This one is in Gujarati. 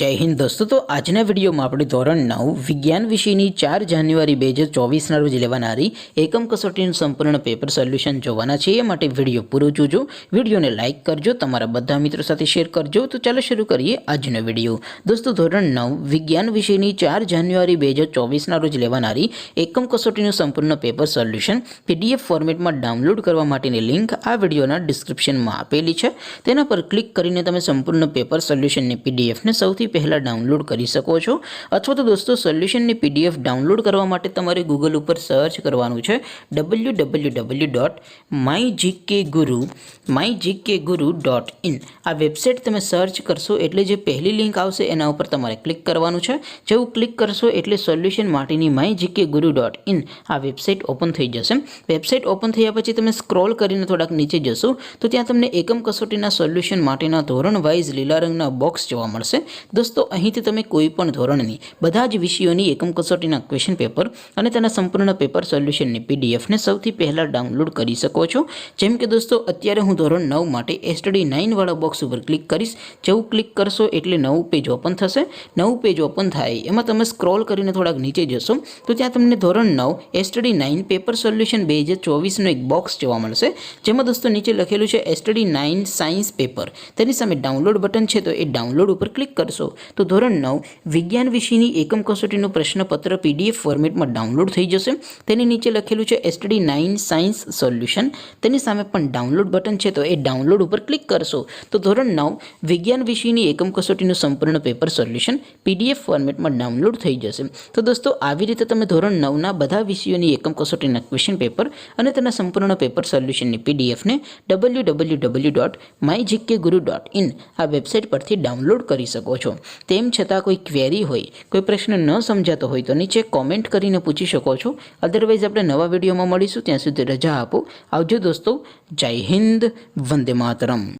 जय हिंद दोस्तों। तो आजना वीडियो में આપણે ધોરણ 9 વિજ્ઞાન વિષયની 4 જાન્યુઆરી 2024 ના રોજ લેવાનારી એકમ કસોટીનું સંપૂર્ણ પેપર સોલ્યુશન જોવાના છે। એ માટે વિડિયો પૂરો જોજો, વિડિયોને લાઈક કરજો, તમારા બધા મિત્રો સાથે શેર કરજો। તો ચાલો શરૂ કરીએ આજનો વિડિયો। દોસ્તો ધોરણ 9 વિજ્ઞાન વિષયની 4 જાન્યુઆરી 2024 ના રોજ લેવાનારી એકમ કસોટીનું સંપૂર્ણ પેપર સોલ્યુશન પીડીએફ ફોર્મેટમાં ડાઉનલોડ કરવા માટેની લિંક આ વિડિયોના ડિસ્ક્રિપ્શનમાં આપેલી છે। તેના પર ક્લિક કરીને તમે સંપૂર્ણ પેપર સોલ્યુશનની પીડીએફને સૌથી પહેલા डाउनलॉड कर सको छो। अथवा तो दोस्तों सोल्यूशन ने पीडीएफ डाउनलॉड करवा माटे तमारे गूगल पर सर्च करवानुं छे www.mygkguru.in। आ वेबसाइट तमे सर्च करशो एटले जे पहली लिंक आवशे एना उपर तमारे क्लिक करवानुं छे। जेवुं क्लिक करशो एटले सोल्यूशन माटेनी mygkguru.in आ वेबसाइट ओपन थई जशे। वेबसाइट ओपन थया पछी तमे स्क्रॉल करीने थोड़ाक नीचे जशो तो त्यां तमने एकम कसोटीना सोल्यूशन माटेना धोरण वाइज लीला रंगना बॉक्स जोवा मळशे। दोस्तों અહીંથી તમે કોઈપણ ધોરણની બધા જ વિષયોની એકમ કસોટીના ક્વેશ્ચન પેપર અને તેના સંપૂર્ણ પેપર સોલ્યુશનની પીડીએફને સૌથી પહેલા ડાઉનલોડ કરી શકો છો। જેમ કે દોસ્તો અત્યારે હું ધોરણ 9 માટે એસટીડી 9 વાળા બોક્સ ઉપર ક્લિક કરીશ। જેવું ક્લિક કરશો એટલે નવું પેજ ઓપન થશે। નવું પેજ ઓપન થાય એમાં તમે સ્ક્રોલ કરીને થોડાક નીચે જશો તો ત્યાં તમને ધોરણ 9 એસટીડી 9 પેપર સોલ્યુશન 2024 નો એક બોક્સ જોવા મળશે। જેમાં દોસ્તો નીચે લખેલું છે એસટીડી 9 સાયન્સ પેપર। તેની સામે ડાઉનલોડ બટન છે તો એ ડાઉનલોડ ઉપર ક્લિક કરશો तो ધોરણ 9 વિજ્ઞાન વિષયની એકમ કસોટીનું પ્રશ્નપત્ર પીડીએફ ફોર્મેટમાં ડાઉનલોડ થઈ જશે। તેની નીચે લખેલું છે એસટીડી 9 સાયન્સ સોલ્યુશન। તેની સામે પણ ડાઉનલોડ બટન છે તો એ ડાઉનલોડ ઉપર ક્લિક કરશો તો ધોરણ 9 વિજ્ઞાન વિષયની એકમ કસોટીનું સંપૂર્ણ પેપર સોલ્યુશન પીડીએફ ફોર્મેટમાં ડાઉનલોડ થઈ જશે। તો દોસ્તો આવી રીતે તમે ધોરણ 9 ના બધા વિષયોની એકમ કસોટીના ક્વેશ્ચન પેપર અને તેના સંપૂર્ણ પેપર સોલ્યુશનની પીડીએફને www.mygkguru.in આ વેબસાઇટ પરથી ડાઉનલોડ કરી શકો છો। તેમ છતાં કોઈ ક્વેરી હોય, કોઈ પ્રશ્ન ન સમજાતો હોય તો નીચે કોમેન્ટ કરીને પૂછી શકો છો। અધરવાઇઝ આપણે નવા વિડીયોમાં મળીશું, ત્યાં સુધી રજા આપો। આવજો દોસ્તો। જય હિન્દ, વંદે માતરમ।